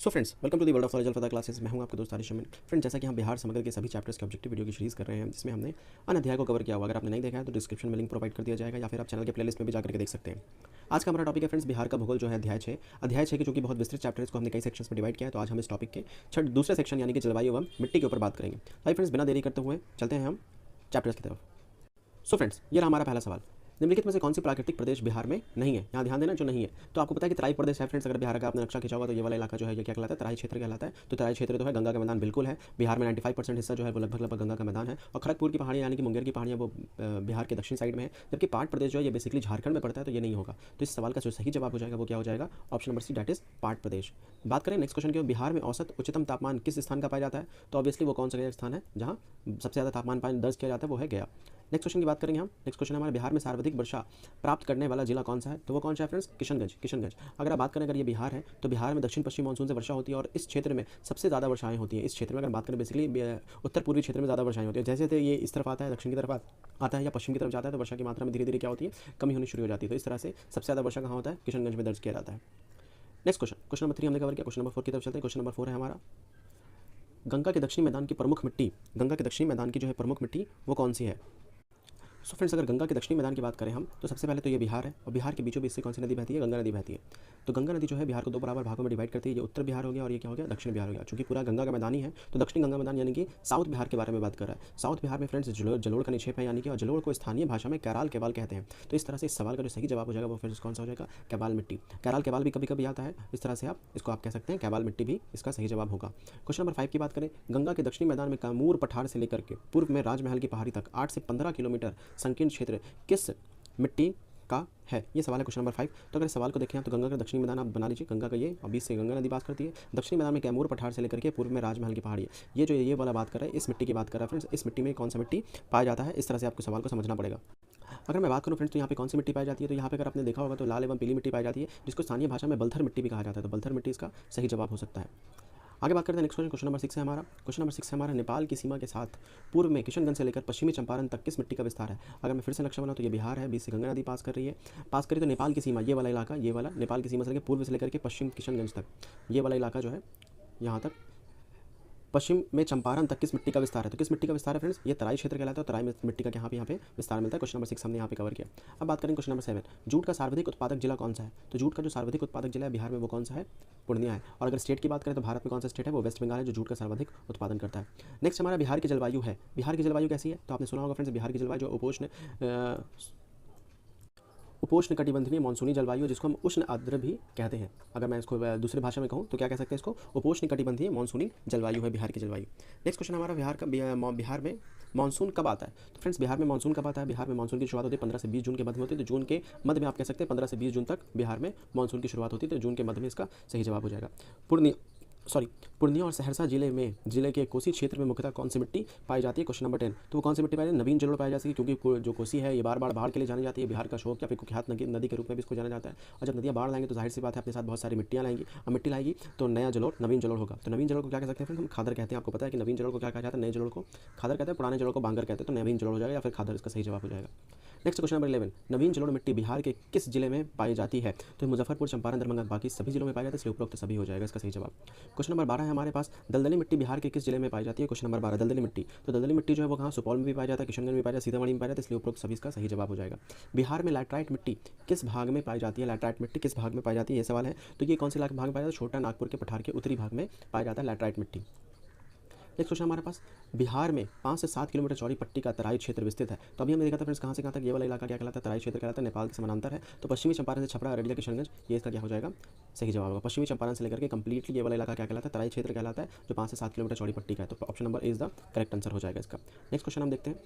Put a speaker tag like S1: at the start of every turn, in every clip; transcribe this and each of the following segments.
S1: So friends, welcome to the world of knowledge alpha classes. मैं हूं आपका दोस्त आरिश अमीन। फ्रेंड, जैसा कि हम बिहार समग्र के सभी चैप्टर्स के ऑब्जेक्टिव वीडियो की सीरीज कर रहे हैं, जिसमें हमने अन्य अध्याय को कवर किया हुआ। अगर आपने नहीं देखा है तो डिस्क्रिप्शन में लिंक प्रोवाइड कर दिया जाएगा, या फिर आप चैनल के प्लेलिस्ट में भी जाकर के देख सकते हैं। आज का हमारा टॉपिक है फ्रेंड्स बिहार का भूगोल, जो है अध्याय 6 की, जो कि बहुत विस्तृत चैप्टर है। इसको हमने कई सेक्शंस में डिवाइड किया है। तो आज हम इस टॉपिक के दूसरे सेक्शन यानी कि जलवायु एवं मिट्टी के ऊपर बात करेंगे। भाई फ्रेंड्स, बिना देरी करते हुए चलते हैं हम चैप्टर्स की तरफ। सो फ्रेंड्स, ये रहा हमारा पहला सवाल। निम्नलिखित में से कौन सी प्राकृतिक प्रदेश बिहार में नहीं है? यहाँ ध्यान देना, जो नहीं है। तो आपको पता है कि तराई प्रदेश है फ्रेंड्स। अगर बिहार का आपने नक्शा खींचा होगा तो ये वाला इलाका जो है ये क्या कहलाता है? तराई क्षेत्र कहलाता है। तो तराई क्षेत्र तो है, गंगा का मैदान बिल्कुल है। बिहार में 95% हिस्सा जो है वो लगभग गंगा का मैदान है। और खड़गपुर की पहाड़ियाँ यानी कि मुंगेर की पहाड़ियाँ वो बिहार के दक्षिण साइड में है। जबकि पाट प्रदेश जो है ये बेसिकली झारखंड में पड़ता है, तो ये नहीं होगा। तो इस सवाल का जो सही जवाब हो जाएगा वो क्या हो जाएगा? Option number C, that is Pat Pradesh. बात करें नेक्स्ट क्वेश्चन की, बिहार में औसत उच्चतम तापमान किस स्थान का पाया जाता है? तो ऑब्वियसली वो कौन सा स्थान है जहाँ सबसे ज़्यादा तापमान दर्ज किया जाता है? वो है गया। नेक्स्ट क्वेश्चन की बात करेंगे हम। नेक्स्ट क्वेश्चन हमारे बिहार में सर्वाधिक वर्षा प्राप्त करने वाला जिला कौन सा है? तो वो कौन सा है फ्रेंड्स? किशनगंज। अगर आप बात करें, अगर ये बिहार है तो बिहार में दक्षिण पश्चिम मानसून से वर्षा होती है और इस क्षेत्र में सबसे ज़्यादा वर्षाएं होती हैं। इस क्षेत्र में अगर बात करें बेसिकली उत्तर पूर्वी क्षेत्र में ज़्यादा वर्षाएं होती है। जैसे ये इस तरफ आता है, दक्षिण की तरफ आता है या पश्चिम की तरफ जाता है, तो वर्षा की मात्रा में धीरे धीरे क्या होती है? कमी होनी शुरू हो जाती है। तो इस तरह से सबसे ज़्यादा वर्षा कहाँ होता है? किशनगंज में दर्ज किया जाता है। नेक्स्ट क्वेश्चन नंबर 3 हमने कवर किया। क्वेश्चन नंबर 4 की तरफ चलते हैं। क्वेश्चन नंबर 4 है हमारा, गंगा के दक्षिणी मैदान की प्रमुख जो है प्रमुख मिट्टी वो कौन सी है? सो फ्रेंड्स, अगर गंगा के दक्षिणी मैदान की बात करें हम, तो सबसे पहले तो ये बिहार है। और बिहार के बीचों बीच से कौन सी नदी बहती है? गंगा नदी बहती है। तो गंगा नदी जो है बिहार को दो बराबर भागों में डिवाइड करती है। ये उत्तर बिहार हो गया और ये क्या हो गया? दक्षिण बिहार हो गया। चूंकि पूरा गंगा का मैदान ही है तो दक्षिणी गंगा मैदान यानी कि साउथ बिहार के बारे में बात कर रहा है। साउथ बिहार में फ्रेंड्स जलोड़ का निक्षेप है, यानी कि और जलोड़ को स्थानीय भाषा में कैराल केबाल कहते हैं। तो इस तरह से इस सवाल का जो सही जवाब हो जाएगा वो फ्रेंड्स कौन सा हो जाएगा? कैबाल मिट्टी। कैराल केबाल भी कभी कभी आता है, इस तरह से आप इसको कह सकते हैं। कैबाल मिट्टी भी इसका सही जवाब होगा। क्वेश्चन नंबर 5 की बात करें, गंगा के दक्षिणी मैदान में कैमूर पठार से लेकर के पूर्व में राजमहल की पहाड़ी तक 8 से 15 किलोमीटर संकीर्ण क्षेत्र किस मिट्टी का है? ये सवाल है क्वेश्चन नंबर 5। तो अगर इस सवाल को देखें तो गंगा का दक्षिणी मैदान आप बना लीजिए, गंगा का ये और बीच से गंगा नदी पास करती है। दक्षिणी मैदान में कैमूर पठार से लेकर के पूर्व में राजमहल की पहाड़ी है। ये जो ये वाला बात कर रहा है, इस मिट्टी की बात कर रहा है फ्रेंड्स। इस मिट्टी में कौन सा मिट्टी पाया जाता है? इस तरह से आपको सवाल को समझना पड़ेगा। अगर मैं बात करूं फ्रेंड्स तो यहाँ पे कौन सी मिट्टी पाई जाती है? तो यहाँ पे अगर आपने देखा होगा तो लाल एवं पीली मिट्टी पाई जाती है, जिसको स्थानीय भाषा में बलथर मिट्टी भी कहा जाता है। तो बलथर मिट्टी इसका सही जवाब हो सकता है। आगे बात करते हैं नेक्स्ट क्वेश्चन नंबर 6 है हमारा। क्वेश्चन नंबर 6 है हमारा, नेपाल की सीमा के साथ पूर्व में किशनगंज से लेकर पश्चिमी चंपारण तक किस मिट्टी का विस्तार है? अगर मैं फिर से नक्शा बनाऊं तो ये बिहार है, बीच से गंगा नदी पास करी तो नेपाल की सीमा, ये वाला इलाका, ये वाला नेपाल की सीमा से लेकर पूर्व से लेकर के पश्चिम किशनगंज तक, ये वाला इलाका जो है यहाँ तक पश्चिम में चंपारण तक किस मिट्टी का विस्तार है? तो किस मिट्टी का विस्तार है फ्रेंड्स? ये तराई क्षेत्र कहलाता है। तराई मिट्टी का यहाँ पे विस्तार मिलता है। क्वेश्चन नंबर 6 हमने यहाँ पे कवर किया। अब बात करें क्वेश्चन नंबर 7, जूट का सर्वाधिक उत्पादक जिला कौन सा है? तो जूट का जो सर्वाधिक उत्पादक जिला है बिहार में वो कौन सा है? पूर्णिया है। और अगर स्टेट की बात करें तो भारत में कौन सा स्टेट है? वो वेस्ट बंगाल है, जो जूट का सर्वाधिक उत्पादन करता है। नेक्स्ट हमारा बिहार की जलवायु है। बिहार की जलवायु कैसी है? तो आपने सुना होगा फ्रेंड्स, बिहार की जलवायु जो उपोष्ण कटिबंधीय मानसूनी जलवायु, जिसको हम उष्ण आर्द्र भी कहते हैं। अगर मैं इसको दूसरी भाषा में कहूँ तो क्या कह सकते हैं इसको? उपोष्ण कटिबंधीय मानसूनी जलवायु है बिहार की जलवायु। नेक्स्ट क्वेश्चन हमारा, बिहार में मानसून कब आता है? तो फ्रेंड्स, बिहार में मानसून कब आता है? बिहार में मानसून की शुरुआत होती है 15 से 20 जून के मध्य में होती है। तो जून के मध्य में आप कह सकते हैं 15 से 20 जून तक बिहार में मानसून की शुरुआत होती है। तो जून के मध्य में इसका सही जवाब हो जाएगा। पूर्णिया और सहरसा जिले के कोसी क्षेत्र में मुख्यतः कौन सी मिट्टी पाई जाती है? क्वेश्चन नंबर 10, तो वो कौन सी मिट्टी पाई जाती है? नवीन जलोढ़ पाई जाती है, क्योंकि जो कोसी है ये बार बाढ़ के लिए जानी जाती है। बिहार का शोक या फिर कुख्यात नदी के रूप में भी इसको जाना जाता है। और जब नदियाँ बाढ़ लाएंगे तो जाहिर सी बात है अपने साथ बहुत सारी मिट्टियाँ लाएंगी, और मिट्टी लाएगी तो नया जलोढ़, नवीन जलोढ़ होगा। तो नवीन जलोढ़ को क्या कह सकते हैं? हम खादर कहते हैं। आपको पता है कि नवीन जलोढ़ को क्या कहा जाता है? नए जलोढ़ को खादर कहते हैं, पुराने जलोढ़ को बांगर कहते हैं। तो नवीन जलोढ़ हो जाएगा या फिर खादर इसका सही जवाब हो जाएगा। नेक्स्ट क्वेश्चन नंबर 11, नवीन जलोढ़ मिट्टी बिहार के किस जिले में पाई जाती है? तो मुजफ्फरपुर, चंपारण, दरभंगा, बाकी सभी जिलों में पाई जाती है, इसलिए उपरोक्त सभी हो जाएगा इसका सही जवाब। क्वेश्चन नंबर 12 है हमारे पास, दलदली मिट्टी बिहार के किस जिले में पाई जाती है? क्वेश्चन नंबर 12, दलदली मिट्टी। तो दलदली मिट्टी जो है वो कहाँ? सुपौल में भी पाई जाता है, किशनगंज में पाई जाता है, सीतामढ़ी में पाई जाता है, इसलिए उपरोक्त सभी इसका सही जवाब हो जाएगा। बिहार में लैटराइट मिट्टी किस भाग में पाई जाती है? लैटराइट मिट्टी किस भाग में पाई जाती है, ये सवाल है। तो ये कौन से भाग में पाया जाता है? छोटा नागपुर के पठार के उत्तरी भाग में पाया जाता है लैटराइट मिट्टी। नेक्स्ट क्वेश्चन हमारे पास, बिहार में 5 से 7 किलोमीटर चौड़ी पट्टी का तराई क्षेत्र विस्तृत है। तो अभी हमने देखा था फ्रेंड्स कहाँ से कहाँ तक ये वाला इलाका क्या कहलाता है? तराई क्षेत्र कहलाता है, नेपाल के समानांतर है। तो पश्चिमी चंपारण से छपरा, अररिया, किशनगंज, ये इसका क्या हो जाएगा? सही जवाब होगा। पश्चिमी चंपारण से लेकर के कंप्लीटली ये वाला इलाका क्या कहलाता है? तराई क्षेत्र कहलाता है, जो 5 से 7 किलोमीटर चौड़ी पट्टी का है। तो option number is the correct answer हो जाएगा इसका। नेक्स्ट क्वेश्चन हम देखते हैं।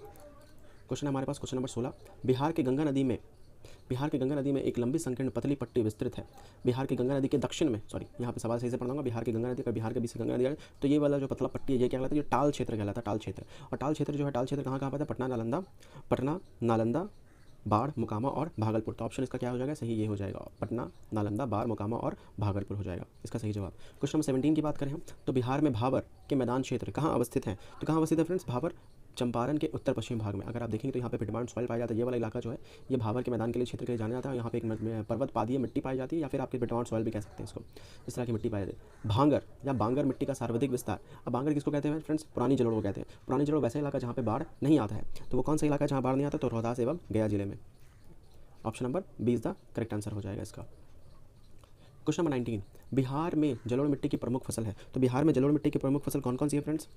S1: क्वेश्चन हमारे पास क्वेश्चन नंबर 16, बिहार के गंगा नदी में एक लंबी संकीर्ण पतली पट्टी विस्तृत है। बिहार की गंगा नदी के दक्षिण में, यहाँ पे सवाल सही से पढ़ाऊंगा, बिहार की गंगा नदी का, बिहार के बीच से गंगा नदी है, तो ये वाला जो पतला पट्टी है ये क्या कहलाता है? ये टाल क्षेत्र कहलाता है, टाल क्षेत्र। और टाल क्षेत्र जो है, टाल क्षेत्र कहाँ पाता है? पटना, नालंदा, बाढ़, मोकामा और भागलपुर। तो ऑप्शन इसका क्या हो जाएगा? सही ये हो जाएगा, पटना, नालंदा, बाढ़, मोकामा और भागलपुर हो जाएगा इसका सही जवाब। क्वेश्चन नंबर 17 की बात करें हम, तो बिहार में भाबर के मैदान क्षेत्र कहाँ अवस्थित है? तो कहाँ अवस्थित है फ्रेंड्स? भाबर चंपारण के उत्तर पश्चिम भाग में अगर आप देखेंगे तो यहाँ पे पिटमान सॉइल पाया जाता है। ये वाला इलाका जो है ये भावर के मैदान के लिए क्षेत्र के लिए जाना जाता है। यहाँ पे एक पर्वत पादीय मिट्टी पाई जाती है या फिर आपके पिटमान सॉइल भी कह सकते हैं इसको, इस तरह की मिट्टी पाई जाती है। भांगर या बांगर मिट्टी का सर्वाधिक विस्तार। अब बांगर किसको कहते हैं फ्रेंड्स? पुरानी जलोढ़ को कहते हैं। पुरानी जलोढ़ वैसा इलाका जहाँ पे बाढ़ नहीं आता है। तो वो कौन सा इलाका जहाँ बाढ़ नहीं आता? तो रोहतास एवं गया जिले में। Option number B is the correct answer हो जाएगा इसका। क्वेश्चन नंबर 19, बिहार में जलोढ़ मिट्टी की प्रमुख फसल है। तो बिहार में जलोढ़ मिट्टी की प्रमुख फसल कौन कौन सी है फ्रेंड्स?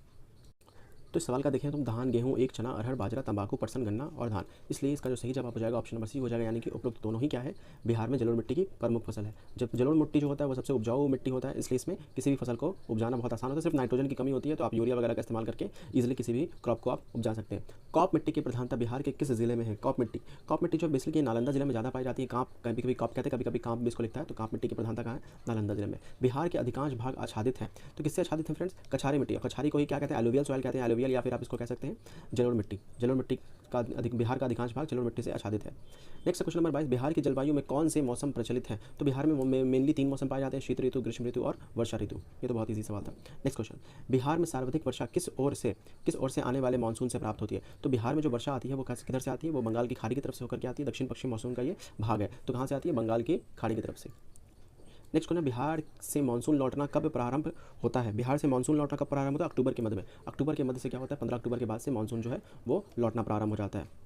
S1: तो इस सवाल का देखें तो धान, गेहूं, एक चना, अरहर, बाजरा, तंबाकू, पटसन, गन्ना और धान। इसलिए इसका जो सही जवाब हो जाएगा ऑप्शन नंबर सी हो जाएगा, यानी कि उपरोक्त दोनों ही क्या है? बिहार में जलोढ़ मिट्टी की प्रमुख फसल है। जब जलोढ़ मिट्टी जो होता है वो सबसे उपजाऊ मिट्टी होता है, इसलिए इसमें किसी भी फसल को उपजाना बहुत आसान होता है। सिर्फ नाइट्रोजन की कमी होती है, तो आप यूरिया वगैरह का इस्तेमाल करके ईजिली किसी भी क्रॉप को आप उपजा सकते हैं। कॉप मिट्टी की प्रधानता बिहार के किस जिले में है? कॉप मिट्टी जो बेसिकली नालंदा जिले में ज़्यादा पाई जाती है। कांप, कभी कभी कॉप कहते हैं, कभी कभी कांप भी इसको लिखता है। तो कांप मिट्टी की प्रधानता कहाँ है? नालंदा जिले में। बिहार के अधिकांश भाग आच्छादित है। तो किससे आच्छादित है फ्रेंड्स? कछारी मिट्टी। कछारी को ही क्या कहते हैं? एलुवियल सॉइल कहते हैं। एलुवियल या फिर आप इसको कह सकते हैं जलोढ़ मिट्टी। जलोढ़ मिट्टी का बिहार का अधिकांश भाग जलोढ़ मिट्टी से आच्छादित है। नेक्स्ट क्वेश्चन नंबर 22, बिहार की जलवायु में कौन से मौसम प्रचलित हैं? तो बिहार में मेनली 3 मौसम पाए जाते हैं, शीत ऋतु, ग्रीष्म ऋतु और वर्षा ऋतु। ये तो बहुत ईजी सवाल था। नेक्स्ट क्वेश्चन, बिहार में सर्वाधिक वर्षा किस ओर से आने वाले मानसून से प्राप्त होती है? तो बिहार में जो वर्षा आती है वो किधर से आती है? वो बंगाल की खाड़ी की तरफ से होकर के आती है। दक्षिण पश्चिम मानसून का ये भाग है। तो कहाँ से आती है? बंगाल की खाड़ी की तरफ से। नेक्स्ट क्वेश्चन, बिहार से मानसून लौटना कब प्रारंभ होता है? बिहार से मानसून लौटना कब प्रारंभ होता है? अक्टूबर के मध्य में। अक्टूबर के मध्य से क्या होता है? 15 अक्टूबर के बाद से मानसून जो है वो लौटना प्रारंभ हो जाता है।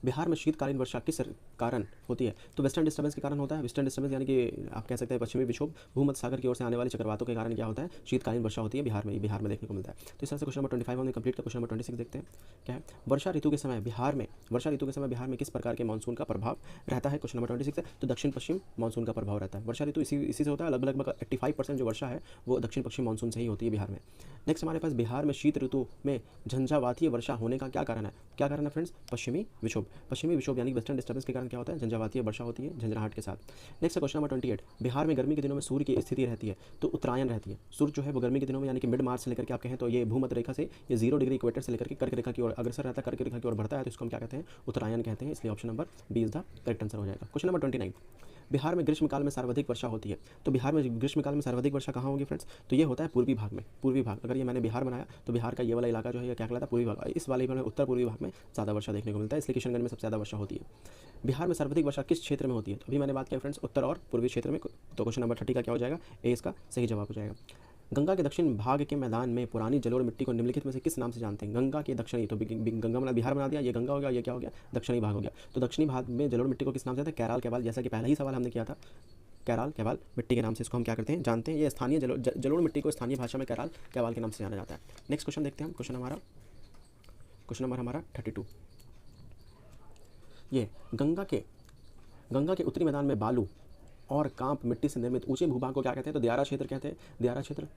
S1: बिहार में शीतकालीन वर्षा किस कारण होती है? तो वेस्टर्न डिस्टर्बेंस के कारण होता है। वेस्टर्न डिस्टर्बेंस यानी कि आप कह सकते हैं पश्चिमी विक्षोभ, भूमध्य सागर की ओर से आने वाले चक्रवातों के कारण क्या होता है? शीतकालीन वर्षा होती है बिहार में देखने को मिलता है। तो इस तरह से क्वेश्चन नंबर 25 हमने कंप्लीट किया। क्वेश्चन नंबर 26 देखते हैं क्या है। वर्षा ऋतु के समय बिहार में किस प्रकार के मानसून का प्रभाव रहता है? क्वेश्चन नंबर 26 है। तो दक्षिण पश्चिम मानसून का प्रभाव रहता है। वर्षा ऋतु इसी से होता है। लगभग 85% जो वर्षा है वो दक्षिण पश्चिम मानसून से ही होती है बिहार में। नेक्स्ट हमारे पास बिहार में शीत ऋतु में झंझावातीय वर्षा होने का क्या कारण है? क्या कारण है फ्रेंड्स? पश्चिमी विक्षोभ यानी वेस्टर्न डिस्टर्बेंस के कारण क्या होता है? झंझावातीय वर्षा होती है झंझाहट के साथ। नेक्स्ट क्वेश्चन नंबर 28, बिहार में गर्मी के दिनों में सूर्य की स्थिति रहती है। तो उत्तरायण रहती है। सूर्य जो है वो गर्मी के दिनों में यानी कि मिड मार्च से लेकर के आप कहें तो ये भूमध्य रेखा से ये 0 डिग्री इक्वेटर से लेकर के कर्क रेखा की ओर अग्रसर रहता है, कर्क रेखा की ओर बढ़ता है। तो इसको हम क्या कहते हैं? उत्तरायण कहते हैं। इसलिए option number B is the correct answer हो जाएगा। क्वेश्चन नंबर 29, बिहार में ग्रीष्मकाल में सर्वाधिक वर्षा होती है। तो बिहार में ग्रीष्मकाल में सर्वाधिक वर्षा कहाँ होगी फ्रेंड्स? तो ये होता है पूर्वी भाग में। पूर्वी भाग, अगर ये मैंने बिहार बनाया तो बिहार का ये वाला इलाका जो है ये क्या कहलाता है? पूर्वी भाग। इस वाले में उत्तर पूर्वी भाग में ज़्यादा वर्षा देखने को मिलता है, इसलिए किशनगंज में सबसे ज़्यादा वर्षा होती है। बिहार में सर्वाधिक वर्षा किस क्षेत्र में होती है? तो अभी मैंने बात किया फ्रेंड्स उत्तर और पूर्वी क्षेत्र में। तो क्वेश्चन नंबर 30 का क्या हो जाएगा? ए इसका सही जवाब हो जाएगा। गंगा के दक्षिण भाग के मैदान में पुरानी जलोढ़ मिट्टी को निम्नलिखित में से किस नाम से जानते हैं? गंगा के दक्षिणी, तो गंगा बना बिहार बना दिया, ये गंगा हो गया, ये क्या हो गया? दक्षिणी भाग हो गया। तो दक्षिणी भाग में जलोढ़ मिट्टी को किस नाम से जानते हैं? कैराल कैवाल। जैसा कि पहला ही सवाल हमने किया था, कैराल कैवाल मिट्टी के नाम से इसको हम क्या करते हैं? जानते हैं। ये स्थानीय जलोढ़ मिट्टी को स्थानीय भाषा में कैराल कैवाल के नाम से जाना जाता है। नेक्स्ट क्वेश्चन देखते हैं हम। क्वेश्चन नंबर हमारा 32, ये गंगा के उत्तरी मैदान में बालू और कांप मिट्टी से निर्मित ऊंचे भूभाग को क्या कहते हैं? तो दियारा क्षेत्र कहते हैं। दियारा क्षेत्र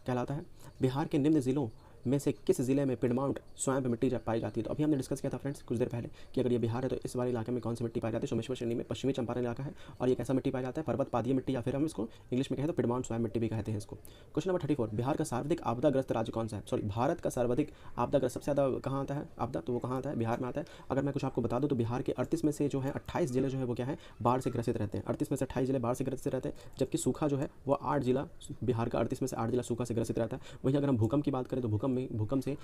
S1: कहलाता है। बिहार के निम्न जिलों में से किस जिले में पिडमाउंट स्वयं मिट्टी पाई जाती है? तो अभी हमने डिस्कस किया था फ्रेंड्स कुछ देर पहले कि अगर ये बिहार है तो इस वाले इलाके में कौन सी मिट्टी पाई जाती है? सोमेश्वर श्रेणी में पश्चिमी चंपारण इलाका है। और ये कैसा मिट्टी पाया जाता है? पर्वत पादीय मिट्टी, या फिर हम इसको इंग्लिश में कहें तो पिडमाउंट स्वयं मिट्टी भी कहते हैं इसको। क्वेश्चन नंबर 34, बिहार का सर्वाधिक आपदाग्रस्त राज्य कौन सा है? सॉरी, भारत का सर्वाधिक आपदाग्रस्त सबसे ज़्यादा कहाँ आता है आपदा? तो वो कहाँ आता है? बिहार में आता है। अगर मैं कुछ आपको बता दूँ तो बिहार के 38 में से जो है 28 जिले जो है वो क्या है? बाढ़ से ग्रसित रहते हैं। 38 में से 28 जिले बाढ़ से ग्रसित रहते हैं, जबकि सूखा जो है वो 8 जिला, बिहार का 38 में से 8 जिला सूखा से ग्रसित रहता है। वहीं अगर हम भूकंप की बात करें तो भूकंप से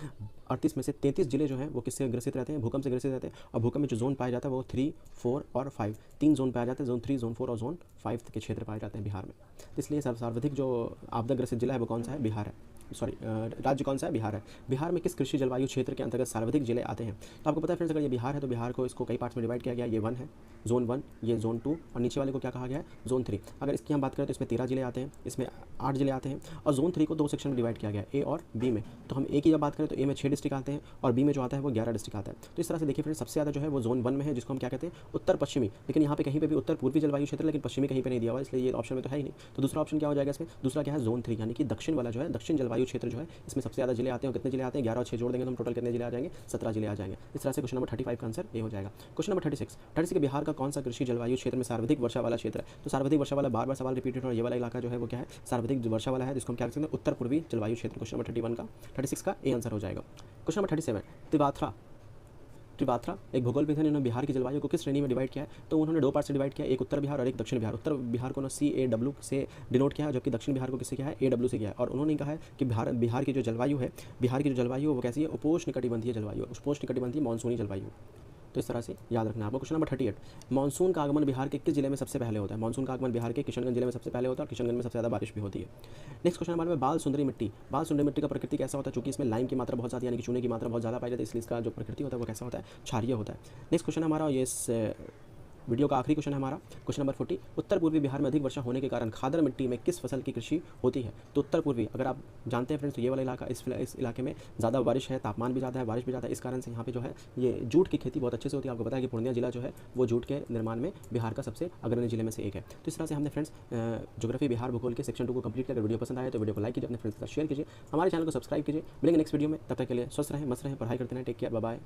S1: 38 में से 33 जिले जो हैं वो किससे ग्रसित रहते हैं? भूकंप से ग्रसित रहते हैं। और भूकंप में जो जोन पाया जाता है वो 3, 4 और 5, 3 जोन पाया जाता है। जोन 3, जोन 4 और जोन 5 के क्षेत्र पाए जाते हैं बिहार में। इसलिए सर्वाधिक जो आपदाग्रस्त जिला है वो कौन सा है? बिहार है। सॉरी, राज्य कौन सा है? बिहार है। बिहार में किस कृषि जलवायु क्षेत्र के अंतर्गत सर्वाधिक जिले आते हैं? तो आपको पता है फ्रेंड्स, अगर ये बिहार है तो बिहार को इसको कई पार्ट्स में डिवाइड किया गया। ये 1 है, जोन 1, ये जोन 2 और नीचे वाले को क्या कहा गया है? जोन 3। अगर इसकी हम बात करें तो इसमें 13 जिले आते हैं, इसमें 8 जिले आते हैं। और जोन 3 को 2 सेक्शन में डिवाइड किया गया है, ए और बी में। तो हम ए की जब बात करें तो ए में 6 डिस्ट्रिक्ट आते हैं और बी में जो आता है वो 11 डिस्ट्रिक्ट आता है। तो इस तरह से देखिए फ्रेंड्स, सबसे ज़्यादा जो है वो जोन 1 में है, जिसको हम क्या कहते हैं? उत्तर पश्चिमी। लेकिन यहाँ पे कहीं पे भी उत्तर पूर्वी जलवायु क्षेत्र, लेकिन पश्चिमी कहीं पे नहीं दिया हुआ, इसलिए ये ऑप्शन में तो है ही नहीं। तो दूसरा ऑप्शन क्या हो जाएगा इसमें? दूसरा क्या है? जोन 3, यानी कि दक्षिण वाला जो है, दक्षिण जलवायु क्षेत्र जो है, इसमें सबसे ज़्यादा जिले आते हैं। कितने जिले आते हैं? 11 और 6 जोड़ देंगे तो हम टोटल कितने जिले आ जाएंगे? 17 जिले आ जाएंगे। इस तरह से क्वेश्चन नंबर 35 का आंसर ये हो जाएगा। क्वेश्चन नंबर 36 बिहार का कौन सा कृषि जलवायु क्षेत्र में सर्वाधिक वर्षा वाला क्षेत्र है? तो सर्वाधिक वर्षा वाला बार सवाल रिपीटेड, और ये वाला इलाका जो है वो क्या है? सर्वाधिक वर्षा वाला है, जिसको हम क्या कहते हैं? उत्तर पूर्वी जलवायु क्षेत्र। क्वेश्चन नंबर 36 का ए आंसर हो जाएगा। क्वेश्चन नंबर 37, तिवात्रा त्रिवात्रा एक भूगोल विद है, इन्होंने बिहार की जलवायु को किस श्रेणी में डिवाइड किया है, तो उन्होंने दो पार्ट से डिवाइड किया, एक उत्तर बिहार और एक दक्षिण बिहार। उत्तर बिहार को CAW से डिनोट किया है, जबकि दक्षिण बिहार को किससे किया है, AW से किया है। और उन्होंने कहा है कि बिहार की जो जलवायु है, वो कैसी है, उपोष्णकटिबंधीय जलवायु, उपोष्णकटिबंधीय मानसूनी जलवायु। तो इस तरह से याद रखना है आपको। क्वेश्चन नंबर 38, मानसून का आगमन बिहार के किस जिले में सबसे पहले होता है। मानसून का आगमन बिहार के किशनगंज जिले में सबसे पहले होता है, और किशनगंज में सबसे ज़्यादा बारिश भी होती है। नेक्स्ट क्वेश्चन हमारे में बाल सुंदरी मिट्टी। बाल सुंदरी मिट्टी का प्रकृति कैसा होता है, चूंकि इसमें लाइम की मात्रा बहुत ज़्यादा यानी कि चूने की मात्रा बहुत ज़्यादा पाई जाती है, इसलिए इसका जो प्रकृति होता है वो कैसा होता है, क्षारीय होता है। नेक्स्ट क्वेश्चन हमारा ये वीडियो का आखिरी क्वेश्चन है हमारा, क्वेश्चन नंबर 40, उत्तर पूर्वी बिहार में अधिक वर्षा होने के कारण खादर मिट्टी में किस फसल की कृषि होती है। तो उत्तर पूर्वी, अगर आप जानते हैं फ्रेंड्स, तो ये वाला इलाका, इस इलाके में ज़्यादा बारिश है, तापमान भी ज़्यादा है, बारिश भी ज़्यादा है, इस कारण से यहाँ पे जो है ये जूट की खेती बहुत अच्छे से होती है। आपको पता है कि पूर्णिया जिला जो है वो जूट के निर्माण में बिहार का सबसे अग्रणी जिले में से एक है। तो इस तरह से हमने फ्रेंड्स ज्योग्राफी बिहार भूगोल के सेक्शन 2 को कंप्लीट किया। अगर वीडियो पसंद आए तो वीडियो को लाइक कीजिए, अपने फ्रेंड्स के साथ शेयर कीजिए, हमारे चैनल को सब्सक्राइब कीजिए। मिलेंगे नेक्स्ट वीडियो में, तब तक के लिए स्वस्थ रहें, मस्त रहें, पढ़ाई करते रहें। Take care, bye bye.